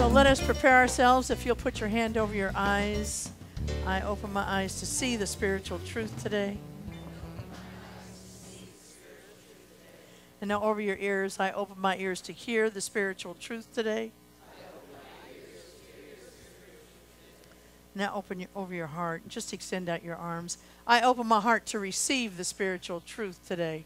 So let us prepare ourselves. If you'll put your hand over your eyes, I open my eyes to see the spiritual truth today. And now over your ears, I open my ears to hear the spiritual truth today. Now open over your heart. Just extend out your arms. I open my heart to receive the spiritual truth today.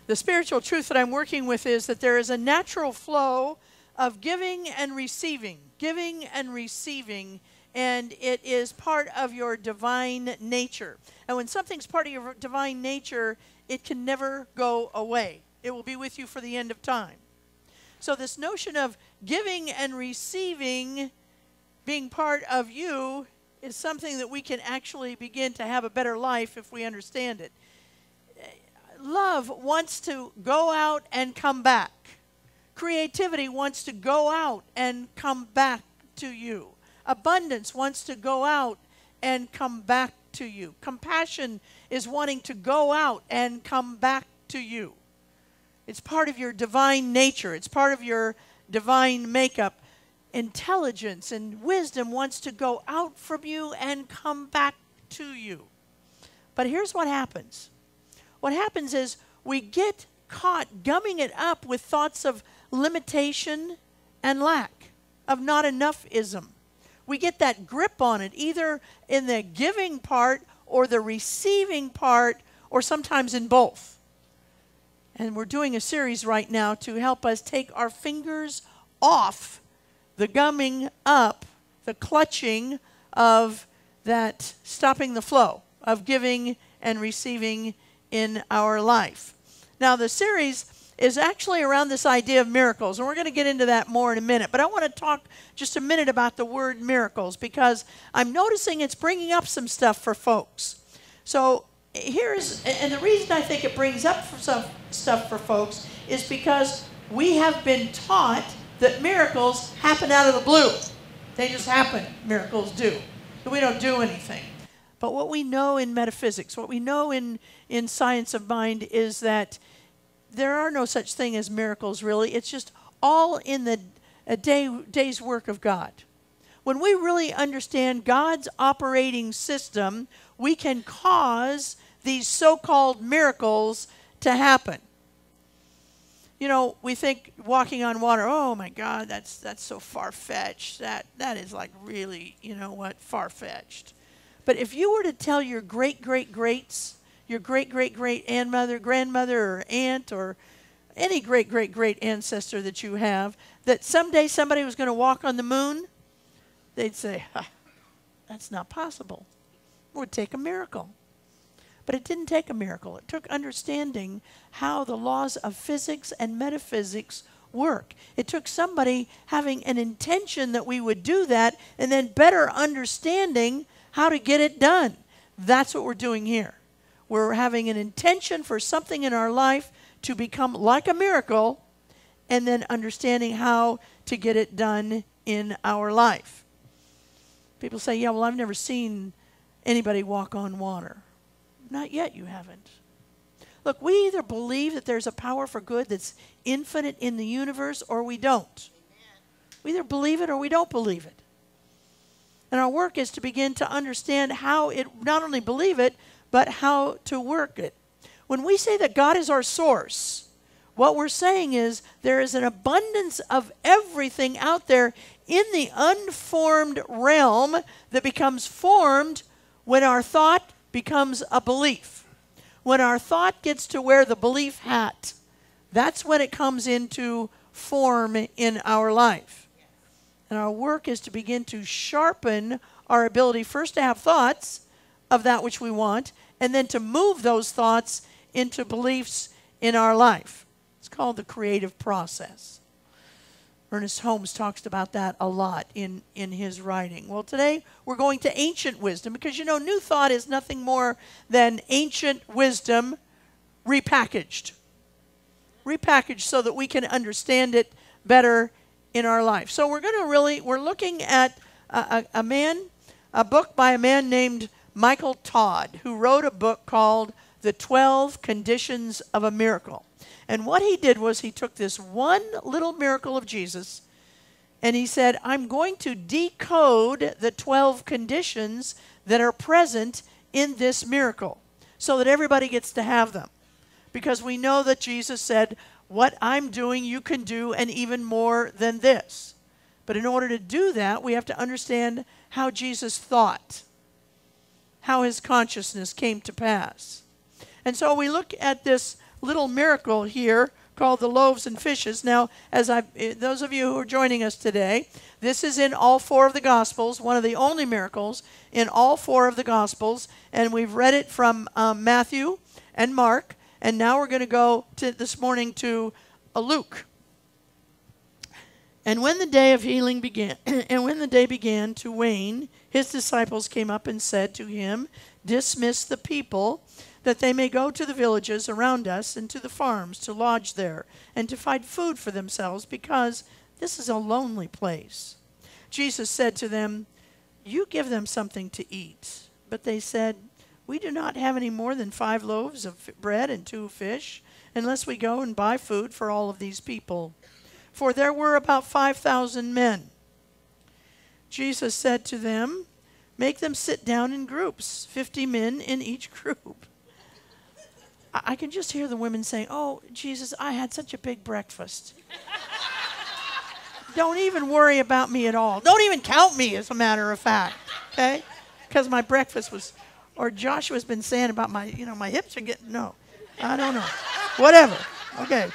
The spiritual truth that I'm working with is that there is a natural flow of giving and receiving, and it is part of your divine nature. And when something's part of your divine nature, it can never go away. It will be with you for the end of time. So this notion of giving and receiving being part of you is something that we can actually begin to have a better life if we understand it. Love wants to go out and come back. Creativity wants to go out and come back to you. Abundance wants to go out and come back to you. Compassion is wanting to go out and come back to you. It's part of your divine nature. It's part of your divine makeup. Intelligence and wisdom wants to go out from you and come back to you. But here's what happens. What happens is we get caught gumming it up with thoughts of limitation and lack, of not enough-ism. We get that grip on it, either in the giving part or the receiving part, or sometimes in both. And we're doing a series right now to help us take our fingers off the gumming up, the clutching of that, stopping the flow of giving and receiving in our life. Now, the series is actually around this idea of miracles, and we're going to get into that more in a minute. But I want to talk just a minute about the word miracles, because I'm noticing it's bringing up some stuff for folks. So and the reason I think it brings up some stuff for folks is because we have been taught that miracles happen out of the blue. They just happen. Miracles do. We don't do anything. But what we know in metaphysics, what we know in science of mind, is that there are no such thing as miracles, really. It's just all in the day's work of God. When we really understand God's operating system, we can cause these so-called miracles to happen. You know, we think walking on water, oh my God, that's so far-fetched. That is like really, you know what, far-fetched. But if you were to tell your great-great-greats, your great-great-great-grandmother, grandmother, or aunt, or any great-great-great ancestor that you have, that someday somebody was going to walk on the moon, they'd say, that's not possible. It would take a miracle. But it didn't take a miracle. It took understanding how the laws of physics and metaphysics work. It took somebody having an intention that we would do that, and then better understanding how to get it done. That's what we're doing here. We're having an intention for something in our life to become like a miracle, and then understanding how to get it done in our life. People say, yeah, well, I've never seen anybody walk on water. Not yet, you haven't. Look, we either believe that there's a power for good that's infinite in the universe, or we don't. We either believe it or we don't believe it. And our work is to begin to understand how it, not only believe it, but how to work it. When we say that God is our source, what we're saying is there is an abundance of everything out there in the unformed realm that becomes formed when our thought becomes a belief. When our thought gets to wear the belief hat, that's when it comes into form in our life. And our work is to begin to sharpen our ability first to have thoughts of that which we want, and then to move those thoughts into beliefs in our life. It's called the creative process. Ernest Holmes talks about that a lot in his writing. Well, today we're going to ancient wisdom, because you know, new thought is nothing more than ancient wisdom repackaged. Repackaged so that we can understand it better in our life. So we're looking at a book by a man named Michael Todd, who wrote a book called The 12 Conditions of a Miracle. And what he did was he took this one little miracle of Jesus and he said, I'm going to decode the 12 conditions that are present in this miracle so that everybody gets to have them. Because we know that Jesus said, what I'm doing you can do and even more than this. But in order to do that, we have to understand how Jesus thought, how his consciousness came to pass. And so we look at this little miracle here called the loaves and fishes. Now, those of you who are joining us today, this is in all 4 of the Gospels, one of the only miracles in all 4 of the Gospels. And we've read it from Matthew and Mark. And now we're going to go this morning to Luke. And when the day of healing began, and when the day began to wane, his disciples came up and said to him, dismiss the people, that they may go to the villages around us and to the farms to lodge there, and to find food for themselves, because this is a lonely place. Jesus said to them, you give them something to eat. But they said, we do not have any more than 5 loaves of bread and 2 fish, unless we go and buy food for all of these people. For there were about 5,000 men. Jesus said to them, make them sit down in groups, 50 men in each group. I can just hear the women saying, oh, Jesus, I had such a big breakfast. Don't even worry about me at all. Don't even count me, as a matter of fact, okay? Because my breakfast was, or Joshua's been saying about my, my hips are getting, no, I don't know. Whatever, okay.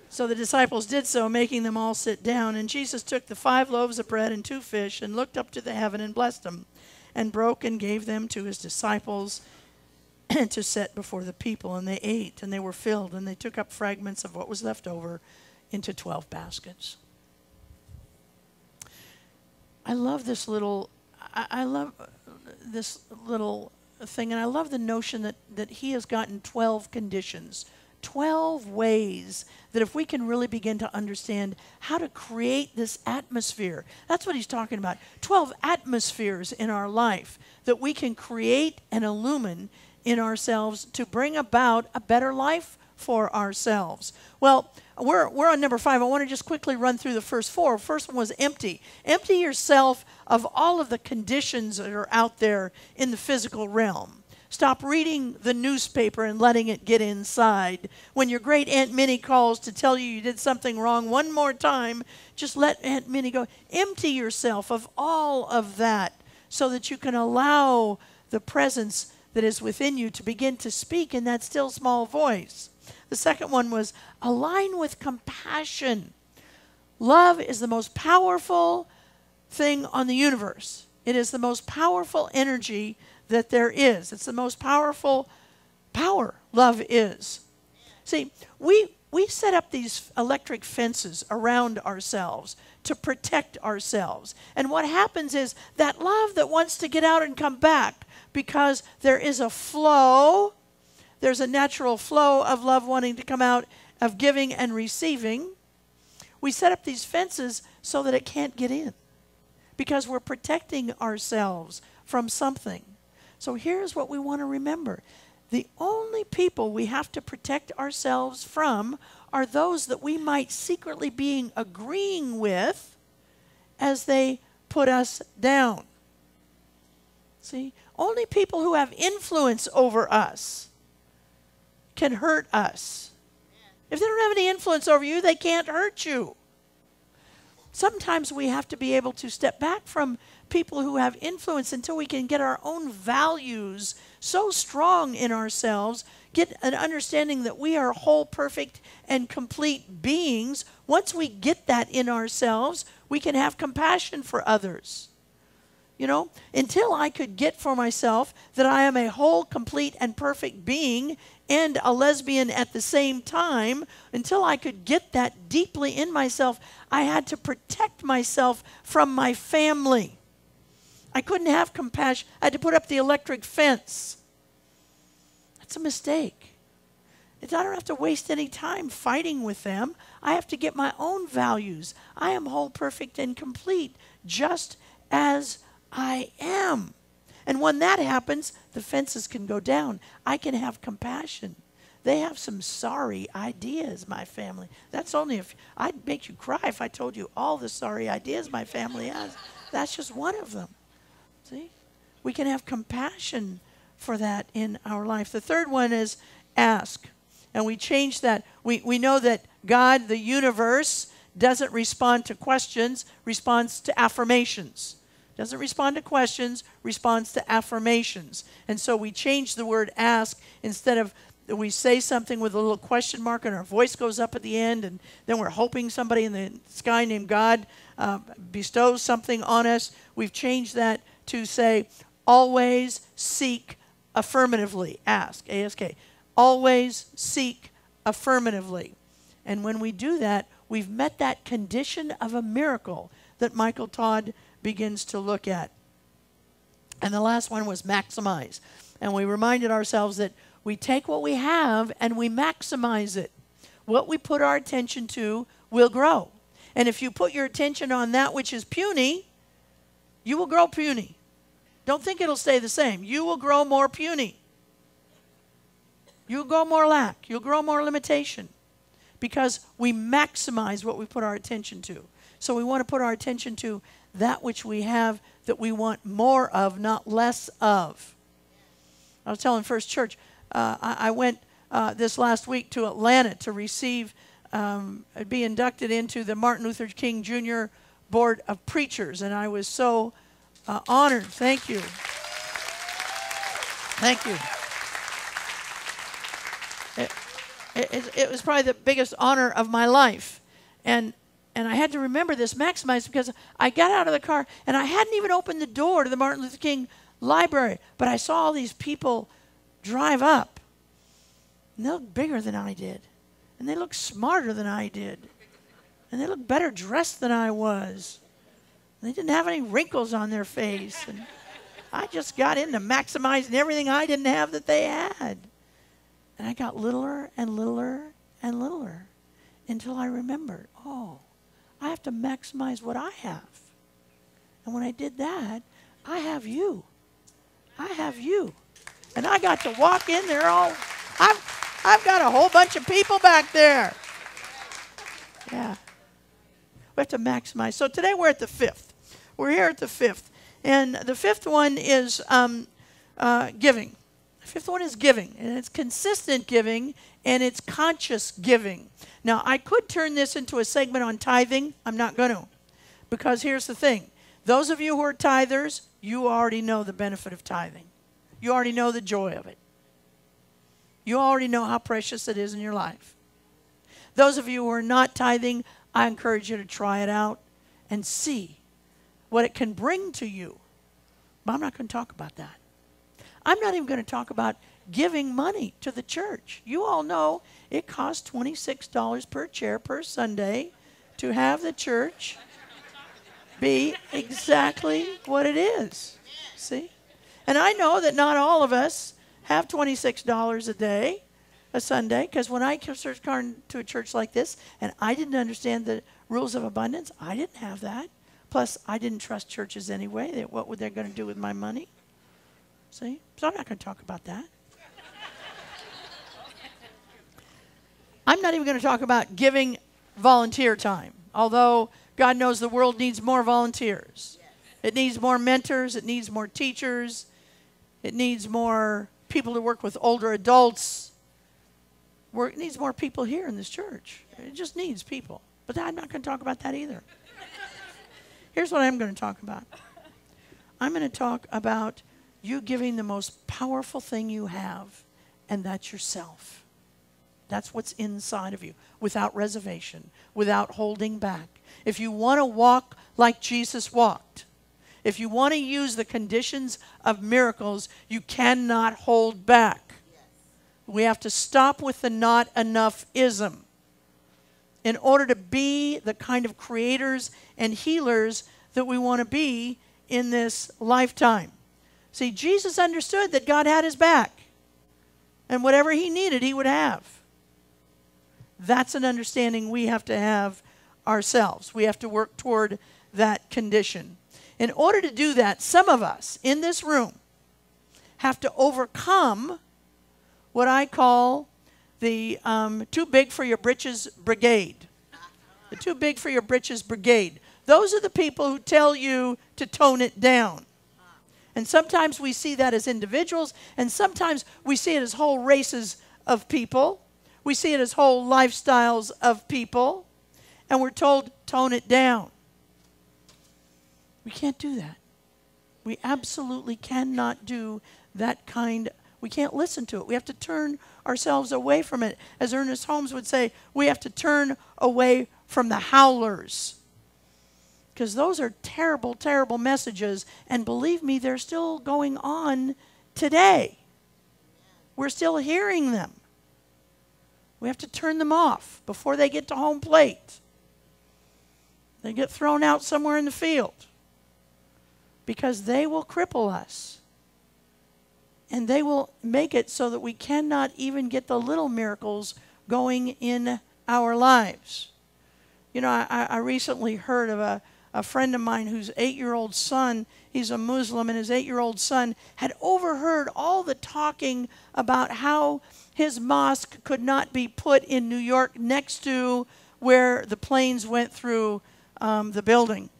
So the disciples did so, making them all sit down. And Jesus took the 5 loaves of bread and 2 fish and looked up to the heaven and blessed them and broke and gave them to his disciples to set before the people. And they ate and they were filled, and they took up fragments of what was left over into 12 baskets. I love this little thing, and I love the notion that he has gotten 12 conditions, 12 ways that if we can really begin to understand how to create this atmosphere, that's what he's talking about, 12 atmospheres in our life that we can create and illumine in ourselves to bring about a better life for ourselves. Well, we're on number 5. I want to just quickly run through the first 4. First one was empty. Empty yourself of all of the conditions that are out there in the physical realm. Stop reading the newspaper and letting it get inside. When your great Aunt Minnie calls to tell you did something wrong one more time, just let Aunt Minnie go. Empty yourself of all of that so that you can allow the presence that is within you to begin to speak in that still small voice. The second one was align with compassion. Love is the most powerful thing on the universe. It is the most powerful energy that there is. It's the most powerful power love is. See, we set up these electric fences around ourselves to protect ourselves. And what happens is that love that wants to get out and come back, because there is a flow, there's a natural flow of love wanting to come out, of giving and receiving. We set up these fences so that it can't get in, because we're protecting ourselves from something. So here's what we want to remember. The only people we have to protect ourselves from are those that we might secretly be agreeing with as they put us down. See, only people who have influence over us can hurt us. If they don't have any influence over you, they can't hurt you. Sometimes we have to be able to step back from people who have influence until we can get our own values so strong in ourselves, get an understanding that we are whole, perfect, and complete beings. Once we get that in ourselves, we can have compassion for others. You know, until I could get for myself that I am a whole, complete, and perfect being and a lesbian at the same time, until I could get that deeply in myself, I had to protect myself from my family. I couldn't have compassion. I had to put up the electric fence. That's a mistake. I don't have to waste any time fighting with them. I have to get my own values. I am whole, perfect, and complete, just as I am. And when that happens, the fences can go down. I can have compassion. They have some sorry ideas, my family. That's only if I'd make you cry if I told you all the sorry ideas my family has. That's just one of them. See? We can have compassion for that in our life. The third one is ask. And we change that. We know that God, the universe, doesn't respond to questions, responds to affirmations. Doesn't respond to questions, responds to affirmations. And so we change the word ask. Instead of we say something with a little question mark and our voice goes up at the end, and then we're hoping somebody in the sky named God bestows something on us. We've changed that to say, always seek affirmatively. Ask, A-S-K. Always seek affirmatively. And when we do that, we've met that condition of a miracle that Michael Todd begins to look at. And the last one was maximize. And we reminded ourselves that we take what we have and we maximize it. What we put our attention to will grow. And if you put your attention on that which is puny, you will grow puny. Don't think it'll stay the same. You will grow more puny. You'll grow more lack. You'll grow more limitation. Because we maximize what we put our attention to. So we want to put our attention to that which we have that we want more of, not less of. I was telling First Church, I went this last week to Atlanta to receive, be inducted into the Martin Luther King Jr. Board of Preachers, and I was so honored. Thank you. Thank you. It was probably the biggest honor of my life. And I had to remember this, maximize, because I got out of the car, and I hadn't even opened the door to the Martin Luther King Library, but I saw all these people drive up. And they looked bigger than I did. And they looked smarter than I did. And they looked better dressed than I was. And they didn't have any wrinkles on their face. And I just got into maximizing everything I didn't have that they had. And I got littler and littler and littler until I remembered, oh, I have to maximize what I have. And when I did that, I have you. I have you. And I got to walk in there all, I've got a whole bunch of people back there. Yeah. We have to maximize. So today we're at the fifth. We're here at the fifth. And the fifth one is giving. The fifth one is giving. And it's consistent giving and it's conscious giving. Now, I could turn this into a segment on tithing. I'm not going to. Because here's the thing. Those of you who are tithers, you already know the benefit of tithing. You already know the joy of it. You already know how precious it is in your life. Those of you who are not tithing, I encourage you to try it out and see what it can bring to you. But I'm not going to talk about that. I'm not even going to talk about giving money to the church. You all know it costs $26 per chair per Sunday to have the church be exactly what it is. See? And I know that not all of us have $26 a day, a Sunday, because when I started going to a church like this and I didn't understand the rules of abundance, I didn't have that. Plus, I didn't trust churches anyway. What were they going to do with my money? See? So I'm not going to talk about that. I'm not even going to talk about giving volunteer time, although God knows the world needs more volunteers. It needs more mentors. It needs more teachers. It needs more people to work with older adults. It needs more people here in this church. It just needs people. But I'm not going to talk about that either. Here's what I'm going to talk about. I'm going to talk about you giving the most powerful thing you have, and that's yourself. That's what's inside of you, without reservation, without holding back. If you want to walk like Jesus walked, if you want to use the conditions of miracles, you cannot hold back. We have to stop with the not enough-ism. In order to be the kind of creators and healers that we want to be in this lifetime. See, Jesus understood that God had his back. And whatever he needed, he would have. That's an understanding we have to have ourselves. We have to work toward that condition. In order to do that, some of us in this room, have to overcome what I call the too big for your britches brigade. The too big for your britches brigade. Those are the people who tell you to tone it down. And sometimes we see that as individuals, and sometimes we see it as whole races of people. We see it as whole lifestyles of people, and we're told, tone it down. We can't do that. We absolutely cannot do that kind. We can't listen to it. We have to turn ourselves away from it. As Ernest Holmes would say, we have to turn away from the howlers. Because those are terrible, terrible messages. And believe me, they're still going on today. We're still hearing them. We have to turn them off before they get to home plate. They get thrown out somewhere in the field. Because they will cripple us. And they will make it so that we cannot even get the little miracles going in our lives. You know, I recently heard of a friend of mine whose 8-year-old son, he's a Muslim, and his 8-year-old son had overheard all the talking about how his mosque could not be put in New York next to where the planes went through the building.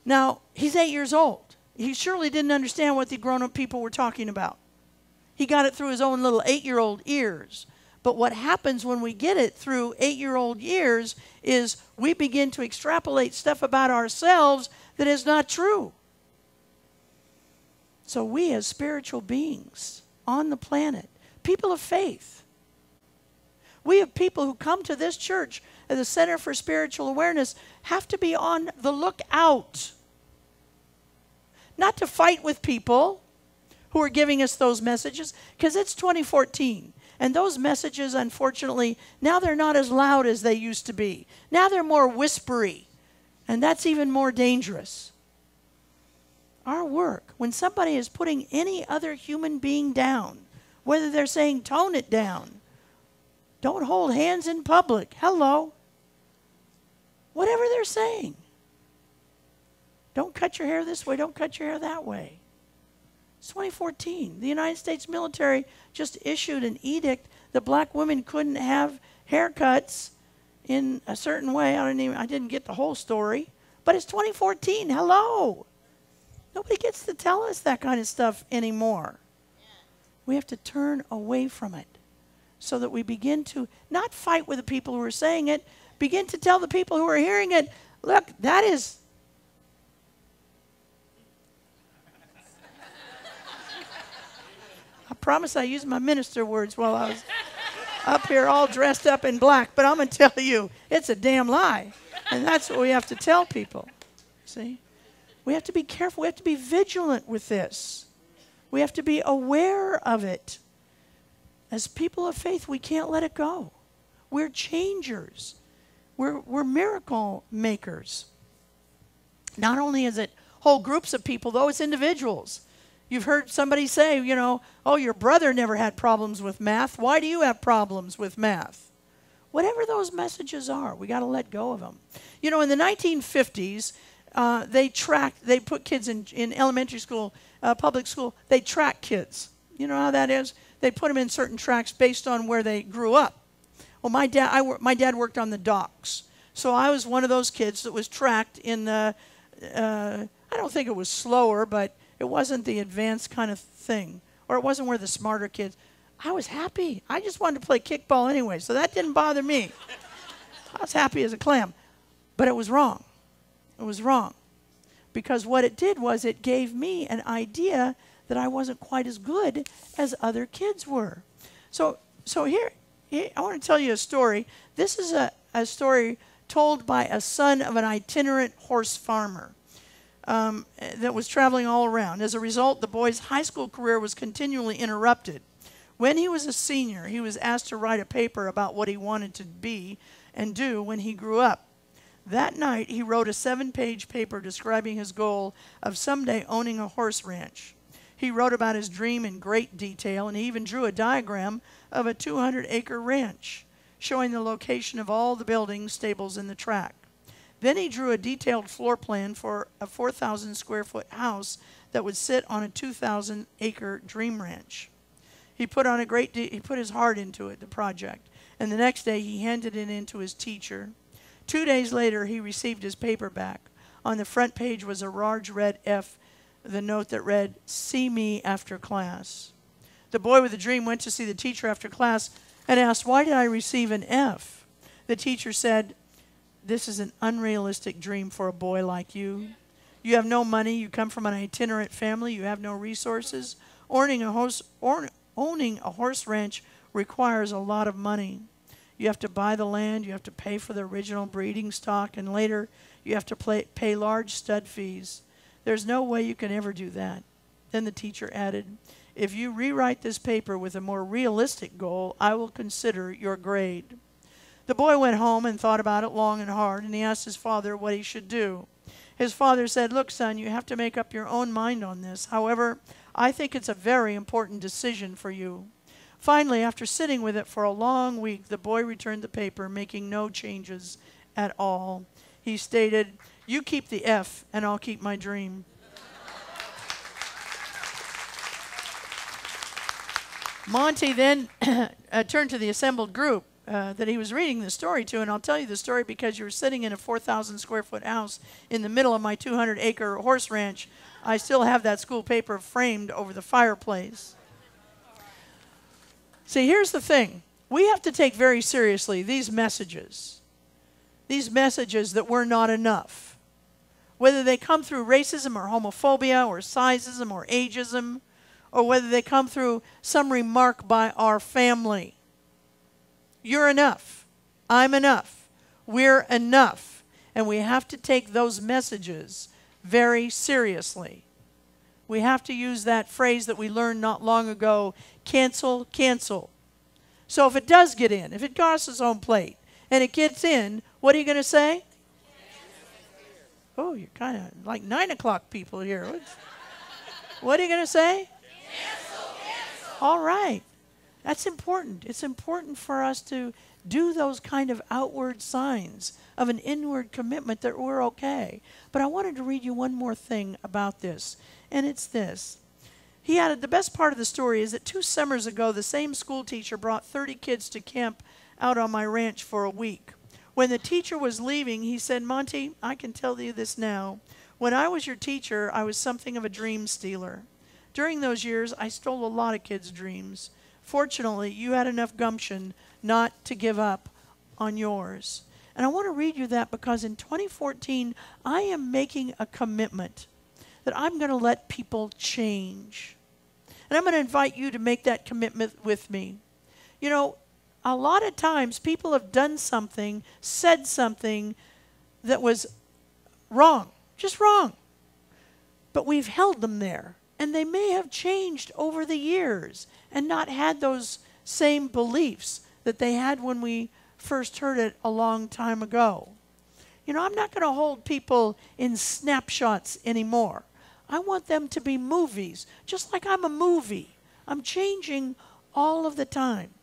Now, he's 8 years old. He surely didn't understand what the grown-up people were talking about. He got it through his own little 8-year-old ears. But what happens when we get it through 8-year-old ears is we begin to extrapolate stuff about ourselves that is not true. So we as spiritual beings on the planet, people of faith, we have people who come to this church at the Center for Spiritual Awareness have to be on the lookout. Not to fight with people who are giving us those messages, because it's 2014. And those messages, unfortunately, now they're not as loud as they used to be. Now they're more whispery. And that's even more dangerous. Our work, when somebody is putting any other human being down, whether they're saying tone it down, don't hold hands in public, hello, whatever they're saying. Don't cut your hair this way, don't cut your hair that way. It's 2014. The United States military just issued an edict that black women couldn't have haircuts in a certain way. I didn't get the whole story, but it's 2014. Hello. Nobody gets to tell us that kind of stuff anymore. We have to turn away from it so that we begin to not fight with the people who are saying it, begin to tell the people who are hearing it, look, that is... I promise I used my minister words while I was up here all dressed up in black, but I'm going to tell you, it's a damn lie. And that's what we have to tell people. See? We have to be careful. We have to be vigilant with this. We have to be aware of it. As people of faith, we can't let it go. We're changers. We're miracle makers. Not only is it whole groups of people, though, it's individuals. You've heard somebody say, you know, oh, your brother never had problems with math. Why do you have problems with math? Whatever those messages are, we got to let go of them. You know, in the 1950s, they put kids in elementary school, public school, they track kids. You know how that is? They put them in certain tracks based on where they grew up. Well, my dad worked on the docks. So I was one of those kids that was tracked in the, I don't think it was slower, but it wasn't the advanced kind of thing. Or it wasn't where the smarter kids. I was happy. I just wanted to play kickball anyway, so that didn't bother me. I was happy as a clam. But it was wrong. It was wrong. Because what it did was it gave me an idea that I wasn't quite as good as other kids were. So here I want to tell you a story. This is a story told by a son of an itinerant horse farmer that was traveling all around. As a result, the boy's high school career was continually interrupted. When he was a senior, he was asked to write a paper about what he wanted to be and do when he grew up. That night, he wrote a 7-page paper describing his goal of someday owning a horse ranch. He wrote about his dream in great detail, and he even drew a diagram of a 200-acre ranch, showing the location of all the buildings, stables, and the track. Then he drew a detailed floor plan for a 4,000-square-foot house that would sit on a 2,000-acre dream ranch. He put his heart into it, the project, and the next day he handed it in to his teacher. 2 days later, he received his paper back. On the front page was a large red F, the note that read, "See me after class." The boy with the dream went to see the teacher after class and asked, "Why did I receive an F?" The teacher said, "This is an unrealistic dream for a boy like you. You have no money, you come from an itinerant family, you have no resources. Owning a horse ranch requires a lot of money. You have to buy the land, you have to pay for the original breeding stock, and later you have to pay large stud fees. There's no way you can ever do that." Then the teacher added, "If you rewrite this paper with a more realistic goal, I will consider your grade." The boy went home and thought about it long and hard, and he asked his father what he should do. His father said, "Look, son, you have to make up your own mind on this. However, I think it's a very important decision for you." Finally, after sitting with it for a long week, the boy returned the paper, making no changes at all. He stated, "You keep the F, and I'll keep my dream." Monty then turned to the assembled group that he was reading the story to, and I'll tell you the story because you were sitting in a 4,000 square foot house in the middle of my 200-acre horse ranch. I still have that school paper framed over the fireplace. See, here's the thing. We have to take very seriously these messages that we're not enough. Whether they come through racism or homophobia or sizeism or ageism, or whether they come through some remark by our family. You're enough. I'm enough. We're enough. And we have to take those messages very seriously. We have to use that phrase that we learned not long ago, cancel, cancel. So if it does get in, if it crosses home plate, and it gets in, what are you going to say? Oh, you're kind of like 9 o'clock people here. What are you going to say? Cancel, cancel. All right. That's important. It's important for us to do those kind of outward signs of an inward commitment that we're okay. But I wanted to read you one more thing about this, and it's this. He added, the best part of the story is that 2 summers ago, the same school teacher brought 30 kids to camp out on my ranch for a week. When the teacher was leaving, he said, "Monty, I can tell you this now. When I was your teacher, I was something of a dream stealer. During those years, I stole a lot of kids' dreams. Fortunately, you had enough gumption not to give up on yours." And I want to read you that because in 2014, I am making a commitment that I'm going to let people change. And I'm going to invite you to make that commitment with me. You know, a lot of times people have done something, said something that was wrong, just wrong. But we've held them there. And they may have changed over the years and not had those same beliefs that they had when we first heard it a long time ago. You know, I'm not going to hold people in snapshots anymore. I want them to be movies, just like I'm a movie. I'm changing all of the time.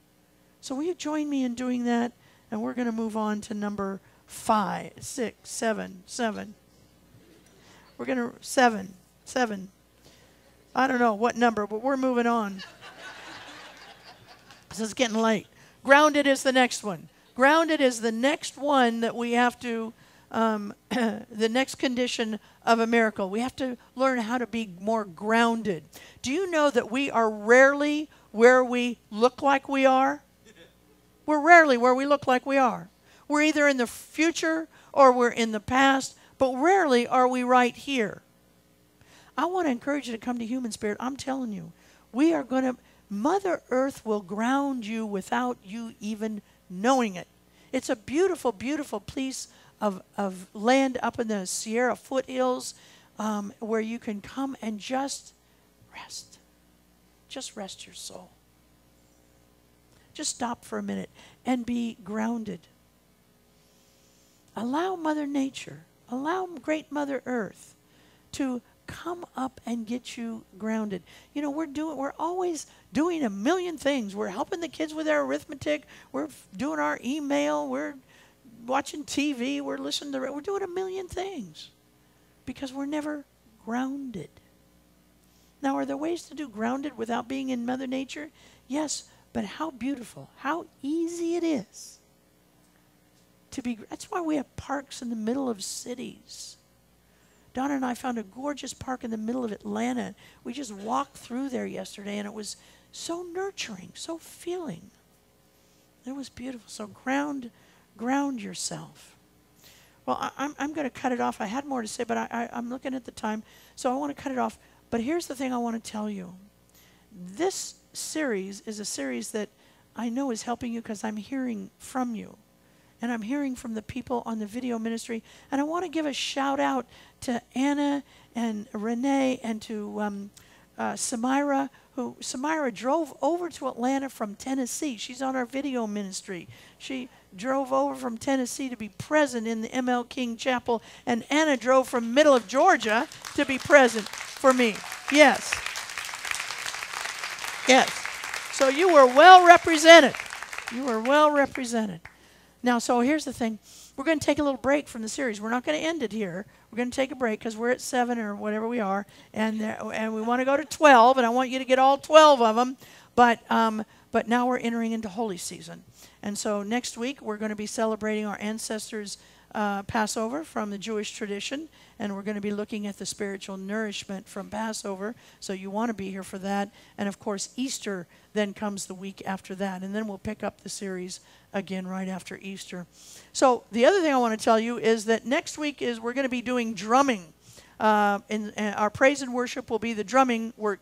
So will you join me in doing that? And we're going to move on to number 5, 6, 7, 7. We're going to 7. I don't know what number, but we're moving on. This is getting late. Grounded is the next one. Grounded is the next one that we have to, the next condition of a miracle. We have to learn how to be more grounded. Do you know that we are rarely where we look like we are? We're rarely where we look like we are. We're either in the future or we're in the past, but rarely are we right here. I want to encourage you to come to Human Spirit. I'm telling you, we are going to, Mother Earth will ground you without you even knowing it. It's a beautiful, beautiful piece of land up in the Sierra foothills where you can come and just rest. Just rest your soul. Just stop for a minute and be grounded. Allow Mother Nature, allow Great Mother Earth to come up and get you grounded. You know, we're always doing a million things. We're helping the kids with their arithmetic. We're doing our email. We're watching TV. We're listening to we're doing a million things because we're never grounded. Now, are there ways to do grounded without being in Mother Nature? Yes, but how beautiful, how easy it is to be. That's why we have parks in the middle of cities. Donna and I found a gorgeous park in the middle of Atlanta. We just walked through there yesterday, and it was so nurturing, so feeling. It was beautiful. So ground yourself. Well, I'm going to cut it off. I had more to say, but I'm looking at the time, so I want to cut it off. But here's the thing I want to tell you. This series is a series that I know is helping you because I'm hearing from you. And I'm hearing from the people on the video ministry. And I want to give a shout out to Anna and Renee and to Samira, who Samira drove over to Atlanta from Tennessee. She's on our video ministry. She drove over from Tennessee to be present in the M.L. King Chapel. And Anna drove from middle of Georgia to be present for me. Yes. Yes. So you were well represented. You were well represented. Now, so here's the thing. We're going to take a little break from the series. We're not going to end it here. We're going to take a break because we're at 7 or whatever we are, and we want to go to 12, and I want you to get all 12 of them. But now we're entering into holy season. And so next week we're going to be celebrating our ancestors' Passover from the Jewish tradition, and we're going to be looking at the spiritual nourishment from Passover. So you want to be here for that. And, of course, Easter then comes the week after that, and then we'll pick up the series again right after Easter. So the other thing I want to tell you is that next week we're going to be doing drumming. And our praise and worship will be the drumming work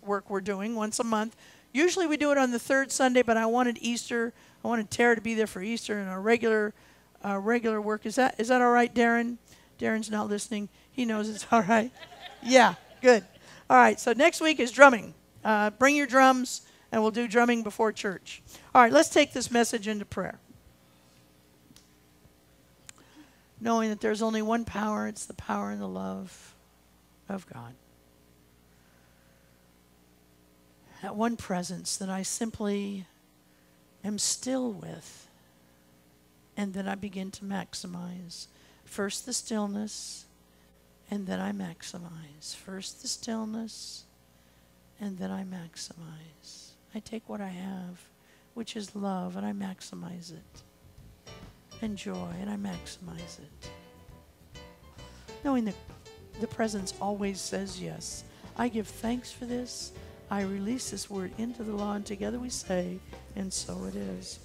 we're doing once a month. Usually we do it on the third Sunday, but I wanted Tara to be there for Easter and our regular work. Is that all right, Darren? Darren's not listening. He knows it's all right. Yeah, good. All right, so next week is drumming. Bring your drums, and we'll do drumming before church. All right, let's take this message into prayer. Knowing that there's only one power, it's the power and the love of God. That one presence that I simply am still with, and then I begin to maximize. First the stillness, and then I maximize. First the stillness, and then I maximize. I take what I have, which is love, and I maximize it. And joy, and I maximize it. Knowing that the presence always says yes. I give thanks for this. I release this word into the law, and together we say, and so it is.